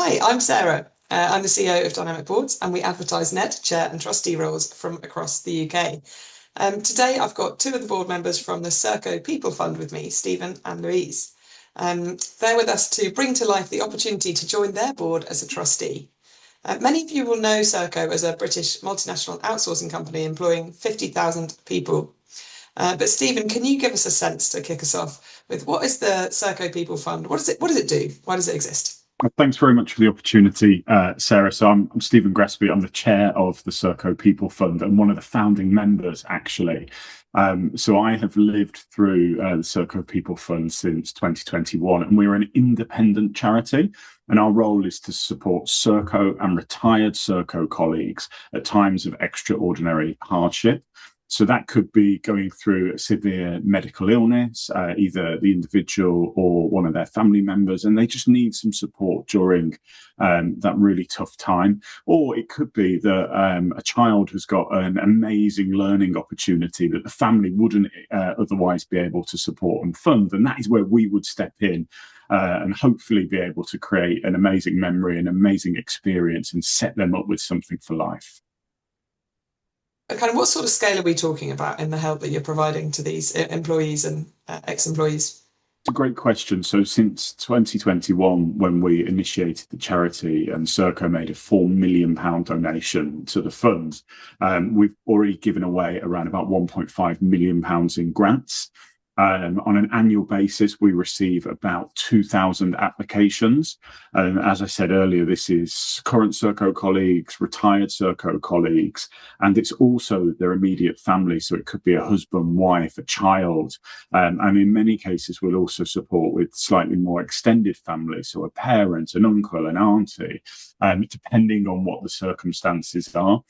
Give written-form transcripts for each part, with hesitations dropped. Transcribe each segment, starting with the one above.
Hi, I'm Sarah. I'm the CEO of Dynamic Boards, and we advertise net, chair, and trustee roles from across the UK. Today, I've got two of the board members from the Serco People Fund with me, Stephen and Louise. They're with us to bring to life the opportunity to join their board as a trustee. Many of you will know Serco as a British multinational outsourcing company employing 50,000 people. But Stephen, can you give us a sense to kick us off with what is the Serco People Fund? What does it do? Why does it exist? Thanks very much for the opportunity, Sarah. So I'm Stephen Grassby. I'm the chair of the Serco People Fund and one of the founding members, actually. So I have lived through the Serco People Fund since 2021, and we're an independent charity. And our role is to support Serco and retired Serco colleagues at times of extraordinary hardship. So that could be going through a severe medical illness, either the individual or one of their family members, and they just need some support during that really tough time. Or it could be that a child has got an amazing learning opportunity that the family wouldn't otherwise be able to support and fund. And that is where we would step in and hopefully be able to create an amazing memory, an amazing experience, and set them up with something for life. Kind of what sort of scale are we talking about in the help that you're providing to these employees and ex-employees? It's a great question. So since 2021, when we initiated the charity and Serco made a £4 million donation to the fund, we've already given away around about £1.5 million in grants. On an annual basis, we receive about 2,000 applications. And as I said earlier, this is current Serco colleagues, retired Serco colleagues, and it's also their immediate family. So it could be a husband, wife, a child. And in many cases, we'll also support with slightly more extended families. So a parent, an uncle, an auntie, depending on what the circumstances are.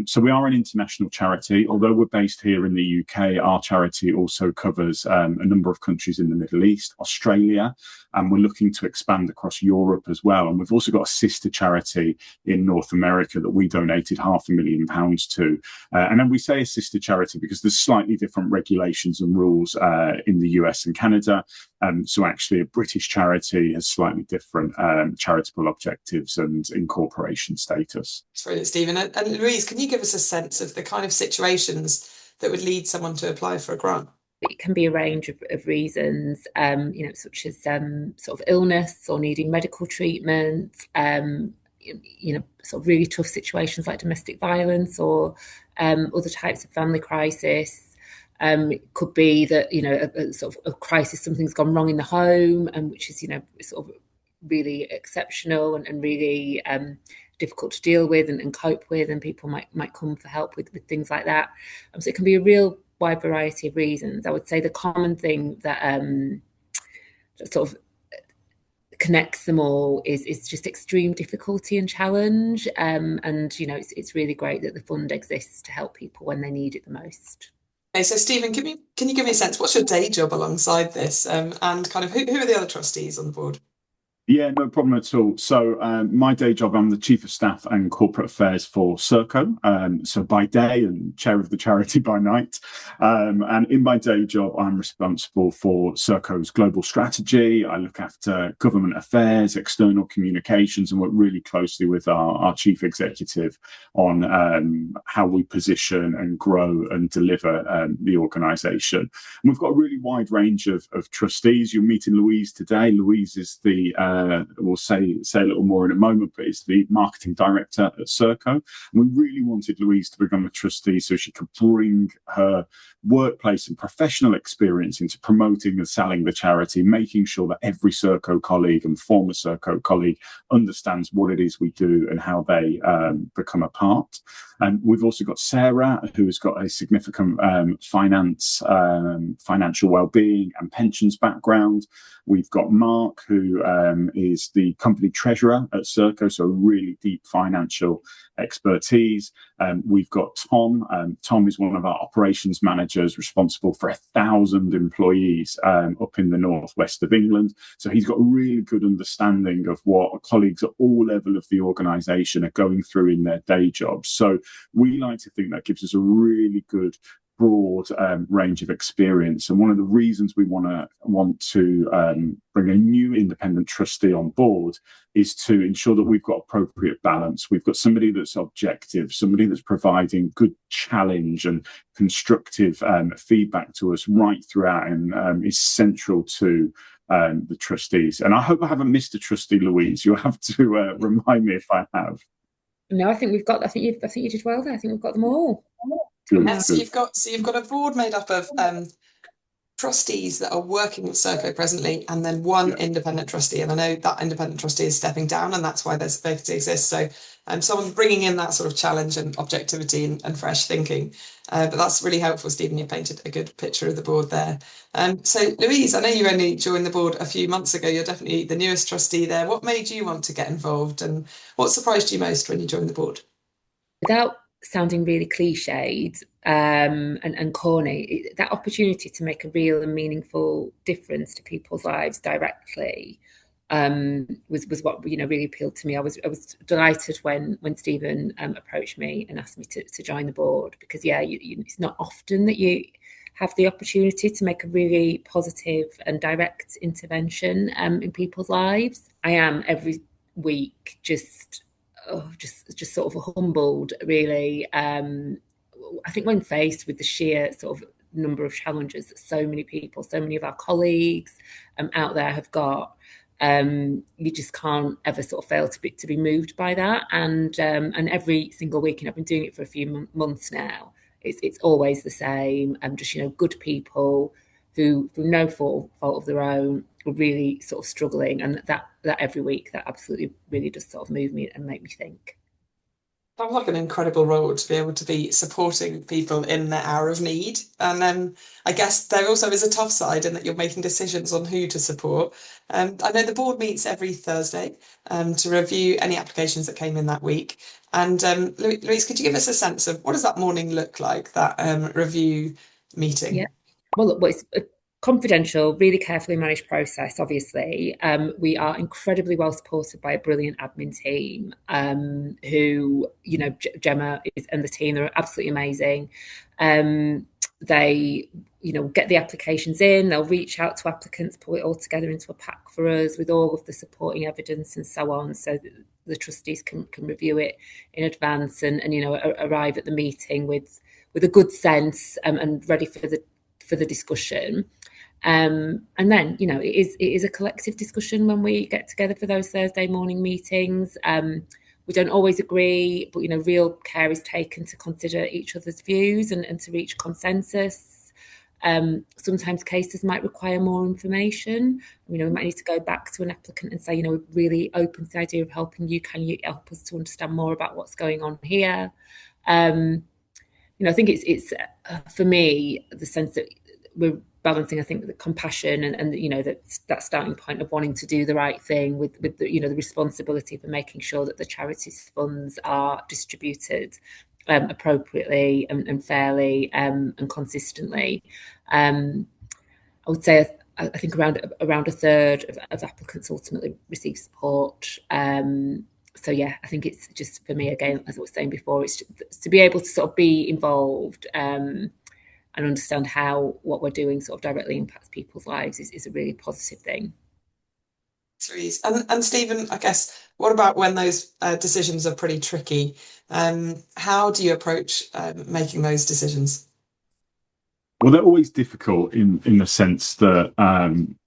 So we are an international charity. Although we're based here in the UK, our charity also covers a number of countries in the Middle East, Australia, and we're looking to expand across Europe as well. And we've also got a sister charity in North America that we donated £500,000 to. And then we say a sister charity because there's slightly different regulations and rules in the US and Canada. So actually a British charity has slightly different charitable objectives and incorporation status. That's brilliant, Stephen. And Louise, can you give us a sense of the kind of situations that would lead someone to apply for a grant? It can be a range of reasons, such as sort of illness or needing medical treatment, sort of really tough situations like domestic violence or other types of family crisis. It could be that, a sort of a crisis, something's gone wrong in the home, and which is, sort of really exceptional and really difficult to deal with and cope with, and people might come for help with things like that. So it can be a real wide variety of reasons. I would say the common thing that sort of connects them all is just extreme difficulty and challenge. And it's really great that the fund exists to help people when they need it the most. Okay, so Stephen, can you give me a sense? What's your day job alongside this, and kind of who are the other trustees on the board? Yeah, no problem at all. So my day job, I'm the Chief of Staff and Corporate Affairs for Serco. So by day and chair of the charity by night. And in my day job, I'm responsible for Serco's global strategy. I look after government affairs, external communications, and work really closely with our Chief Executive on how we position and grow and deliver the organisation. And we've got a really wide range of trustees. You're meeting Louise today. Louise is the we'll say a little more in a moment, but is the marketing director at Serco. And we really wanted Louise to become a trustee so she could bring her workplace and professional experience into promoting and selling the charity, making sure that every Serco colleague and former Serco colleague understands what it is we do and how they become a part. And we've also got Sarah, who has got a significant financial well-being and pensions background. We've got Mark, who is the company treasurer at Serco, so really deep financial expertise. We've got Tom. Tom is one of our operations managers responsible for 1,000 employees up in the northwest of England. So he's got a really good understanding of what colleagues at all levels of the organisation are going through in their day jobs. So we like to think that gives us a really good broad range of experience, and one of the reasons we want to bring a new independent trustee on board is to ensure that we've got appropriate balance. We've got somebody that's objective, somebody that's providing good challenge and constructive feedback to us right throughout, and is central to the trustees. And I hope I haven't missed a trustee, Louise. You'll have to remind me if I have. No, I think you did well there. I think we've got them all. Good, So you've got a board made up of trustees that are working at Serco presently, and then one independent trustee. And I know that independent trustee is stepping down, and that's why there's a vacancy exists. So someone bringing in that sort of challenge and objectivity and fresh thinking. But that's really helpful, Stephen. You painted a good picture of the board there. So Louise, I know you only joined the board a few months ago. You're definitely the newest trustee there. What made you want to get involved, and what surprised you most when you joined the board? Without sounding really cliched and corny, that opportunity to make a real and meaningful difference to people's lives directly was what really appealed to me. I was delighted when Stephen approached me and asked me to join the board, because it's not often that you have the opportunity to make a really positive and direct intervention in people's lives. I am every week just sort of humbled, really. I think when faced with the sheer sort of number of challenges that so many people, so many of our colleagues out there have got, you just can't ever sort of fail to be moved by that. And every single week, and I've been doing it for a few months now, it's always the same. Just good people who, through no fault of their own, are really sort of struggling, and that every week, that absolutely really does sort of move me and make me think. Sounds like an incredible role to be able to be supporting people in their hour of need. And then I guess there also is a tough side in that you're making decisions on who to support. I know the board meets every Thursday to review any applications that came in that week. And Louise, could you give us a sense of what does that morning look like, that review meeting? Yeah. Well, look, it's a confidential, really carefully managed process, obviously. We are incredibly well supported by a brilliant admin team who, Gemma and the team are absolutely amazing. They, get the applications in, they'll reach out to applicants, pull it all together into a pack for us with all of the supporting evidence and so on, so that the trustees can review it in advance and arrive at the meeting with a good sense and ready for the discussion. And then, it is a collective discussion when we get together for those Thursday morning meetings. We don't always agree, but, real care is taken to consider each other's views and to reach consensus. Sometimes cases might require more information. We might need to go back to an applicant and say, we're really open to the idea of helping you. Can you help us to understand more about what's going on here? I think it's for me, the sense that we're balancing, I think, the compassion and that starting point of wanting to do the right thing with the, the responsibility for making sure that the charities funds are distributed appropriately and fairly and consistently. I would say I think around a third of applicants ultimately receive support. So I think it's just, for me, again, as I was saying before, it's just to be able to sort of be involved and understand how what we're doing sort of directly impacts people's lives is a really positive thing. And Stephen, I guess, what about when those decisions are pretty tricky? How do you approach making those decisions? Well, they're always difficult in the sense that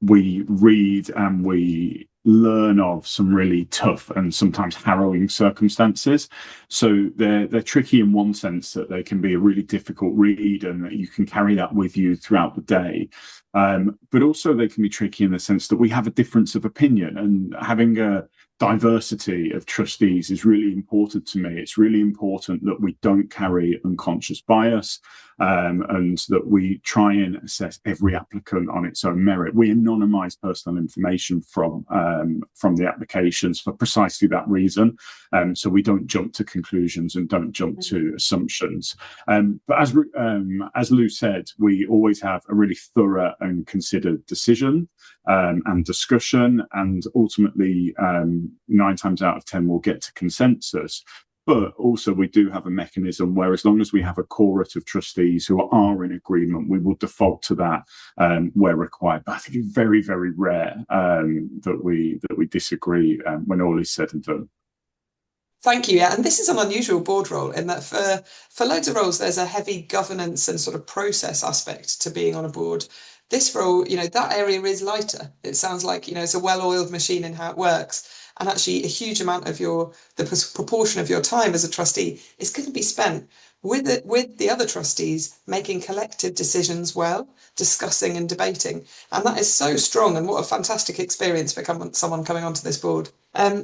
we read and we learn of some really tough and sometimes harrowing circumstances. So they're tricky in one sense, that they can be a really difficult read and that you can carry that with you throughout the day. But also they can be tricky in the sense that we have a difference of opinion, and having a diversity of trustees is really important to me. It's really important that we don't carry unconscious bias, and that we try and assess every applicant on its own merit. We anonymise personal information from the applications for precisely that reason, so we don't jump to conclusions and don't jump to assumptions. But as Lou said, we always have a really thorough and considered decision and discussion, and ultimately 9 times out of 10 we'll get to consensus. But also we do have a mechanism where, as long as we have a quorum of trustees who are in agreement, we will default to that where required. But I think it's very, very rare that we disagree when all is said and done. Thank you. Yeah, and this is an unusual board role in that for loads of roles, there's a heavy governance and sort of process aspect to being on a board. This role, that area is lighter. It sounds like, it's a well-oiled machine in how it works. And actually a huge amount of the proportion of your time as a trustee is going to be spent with the other trustees, making collective decisions well, discussing and debating. And that is so strong, and what a fantastic experience for someone coming onto this board.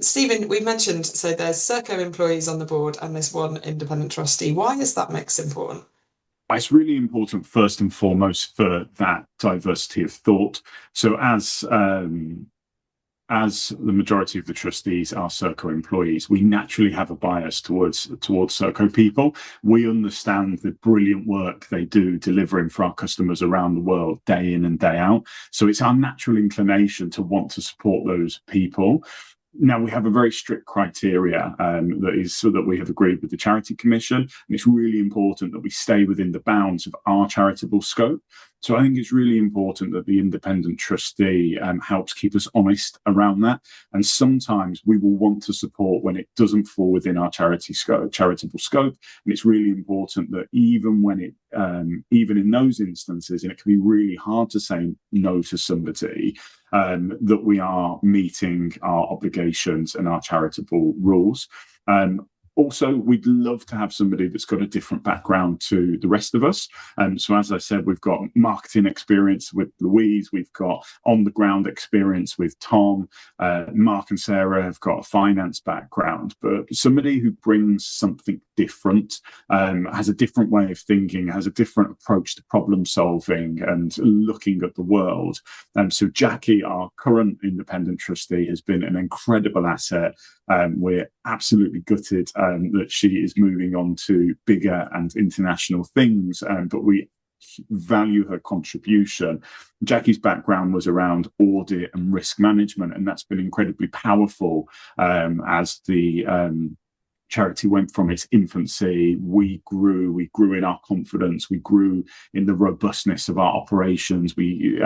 Stephen, we mentioned, so there's Serco employees on the board and this one independent trustee. Why is that mix important? It's really important, first and foremost, for that diversity of thought. So as the majority of the trustees are Serco employees, we naturally have a bias towards Serco people. We understand the brilliant work they do delivering for our customers around the world, day in and day out. So it's our natural inclination to want to support those people. Now, we have a very strict criteria that we have agreed with the Charity Commission, and it's really important that we stay within the bounds of our charitable scope. So I think it's really important that the independent trustee helps keep us honest around that. And sometimes we will want to support when it doesn't fall within our charitable scope. And it's really important that even in those instances, and it can be really hard to say no to somebody, that we are meeting our obligations and our charitable rules. Also, we'd love to have somebody that's got a different background to the rest of us. So as I said, we've got marketing experience with Louise, we've got on-the-ground experience with Tom, Mark and Sarah have got a finance background, but somebody who brings something different, has a different way of thinking, has a different approach to problem solving and looking at the world. So Jackie, our current independent trustee, has been an incredible asset. We're absolutely gutted that she is moving on to bigger and international things, but we value her contribution. Jackie's background was around audit and risk management, and that's been incredibly powerful as the charity went from its infancy. We grew in our confidence, we grew in the robustness of our operations, we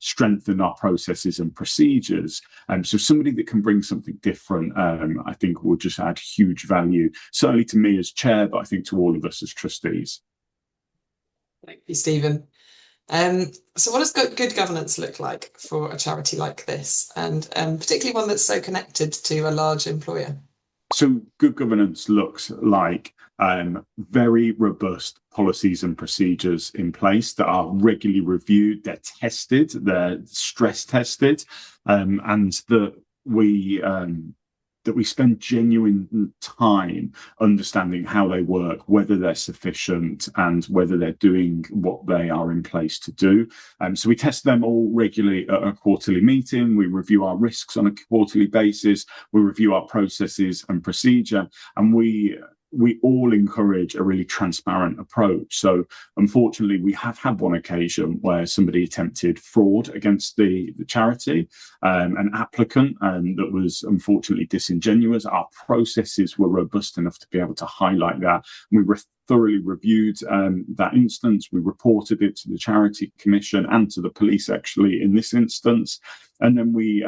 strengthened our processes and procedures. So somebody that can bring something different, I think will just add huge value, certainly to me as chair, but I think to all of us as trustees. Thank you, Stephen. So what does good governance look like for a charity like this, and particularly one that's so connected to a large employer? So good governance looks like very robust policies and procedures in place that are regularly reviewed, they're tested, they're stress tested, and that we spend genuine time understanding how they work, whether they're sufficient and whether they're doing what they are in place to do. So we test them all regularly at a quarterly meeting. We review our risks on a quarterly basis. We review our processes and procedure, and we all encourage a really transparent approach. So unfortunately, we have had one occasion where somebody attempted fraud against the charity, an applicant, that was unfortunately disingenuous. Our processes were robust enough to be able to highlight that. We thoroughly reviewed that instance. We reported it to the Charity Commission and to the police, actually, in this instance. And then we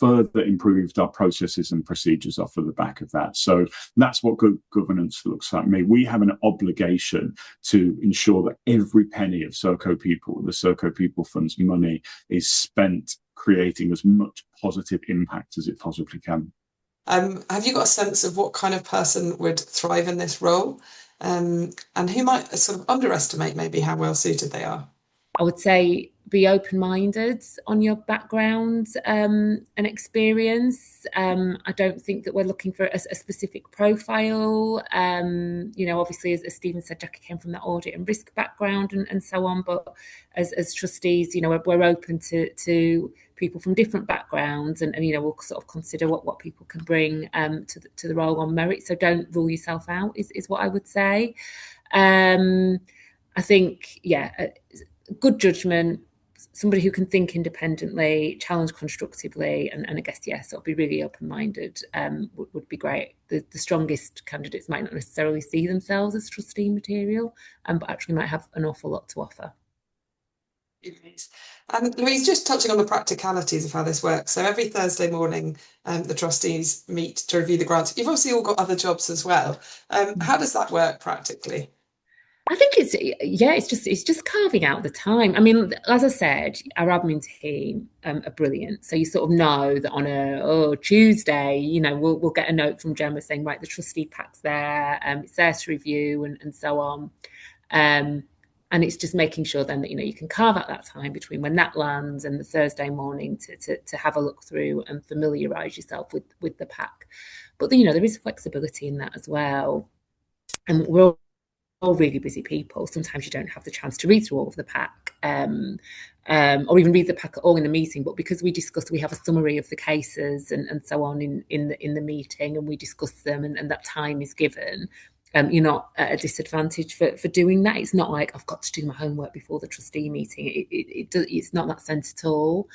further improved our processes and procedures off of the back of that. So that's what good governance looks like. We have an obligation to ensure that every penny of the Serco People Fund's money is spent creating as much positive impact as it possibly can. Have you got a sense of what kind of person would thrive in this role, and who might sort of underestimate maybe how well suited they are? I would say be open-minded on your background and experience. I don't think that we're looking for a specific profile. Obviously, as Stephen said, Jackie came from that audit and risk background and so on. But as trustees, we're open to people from different backgrounds, and we'll sort of consider what people can bring to the role on merit. So don't rule yourself out is what I would say. I think, good judgment, somebody who can think independently, challenge constructively, and I guess, yeah, sort of be really open-minded would be great. The strongest candidates might not necessarily see themselves as trustee material, but actually might have an awful lot to offer. And Louise, just touching on the practicalities of how this works. So every Thursday morning, the trustees meet to review the grants. You've obviously all got other jobs as well. How does that work practically? I think it's just carving out the time. I mean, as I said, our admin team are brilliant. So you sort of know that on a Tuesday, you know, we'll get a note from Gemma saying, right, the trustee pack's there, it's there to review and so on. And it's just making sure then that, you know, you can carve out that time between when that lands and the Thursday morning to have a look through and familiarise yourself with the pack. But, you know, there is flexibility in that as well. And we're all really busy people. Sometimes you don't have the chance to read through all of the pack or even read the pack at all in the meeting. But because we have a summary of the cases and so on in the meeting, and we discuss them and that time is given, you're not at a disadvantage for doing that. It's not like I've got to do my homework before the trustee meeting. It's not that sense at all.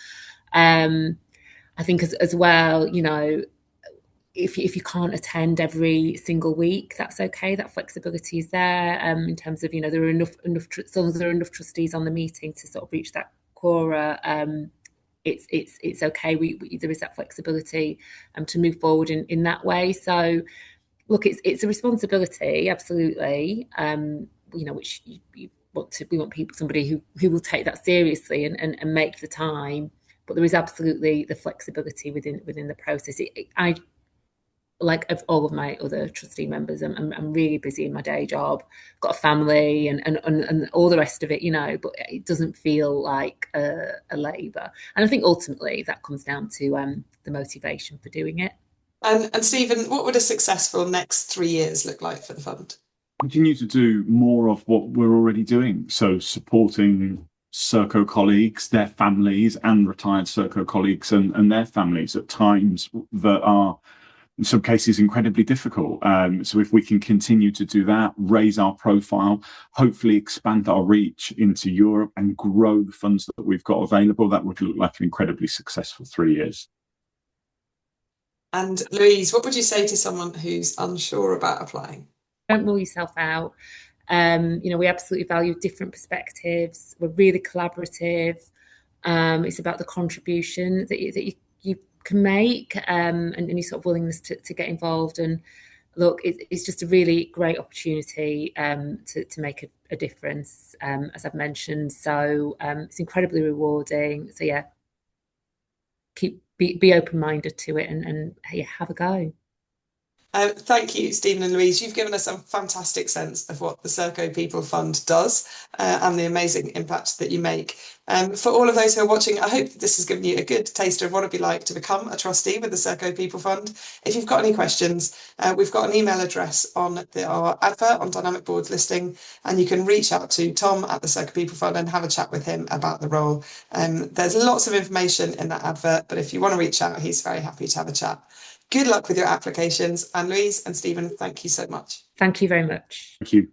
I think as well, you know, if you can't attend every single week, that's okay. That flexibility is there in terms of, you know, there are enough as long as there are enough trustees on the meeting to sort of reach that quora. It's okay. There is that flexibility to move forward in that way. So look, it's a responsibility, absolutely. You know, which we want people, somebody who will take that seriously and make the time. But there is absolutely the flexibility within the process. I like of all of my other trustee members, I'm really busy in my day job, got a family and all the rest of it, you know, but it doesn't feel like a labour. And I think ultimately that comes down to the motivation for doing it. And Stephen, what would a successful next 3 years look like for the fund? Continue to do more of what we're already doing. So supporting Serco colleagues, their families, and retired Serco colleagues and their families at times that are, in some cases, incredibly difficult. So if we can continue to do that, raise our profile, hopefully expand our reach into Europe and grow the funds that we've got available, that would look like an incredibly successful 3 years. And Louise, what would you say to someone who's unsure about applying? Don't rule yourself out. You know, we absolutely value different perspectives. We're really collaborative. It's about the contribution that you can make and your sort of willingness to get involved. And look, it's just a really great opportunity to make a difference, as I've mentioned. So it's incredibly rewarding. So yeah, be open-minded to it and yeah, have a go. Thank you, Stephen and Louise. You've given us a fantastic sense of what the Serco People Fund does and the amazing impact that you make. For all of those who are watching, I hope that this has given you a good taster of what it'd be like to become a trustee with the Serco People Fund. If you've got any questions, we've got an email address on our advert on Dynamic Boards listing, and you can reach out to Tom at the Serco People Fund and have a chat with him about the role. There's lots of information in that advert, but if you want to reach out, he's very happy to have a chat. Good luck with your applications. And Louise and Stephen, thank you so much. Thank you very much. Thank you.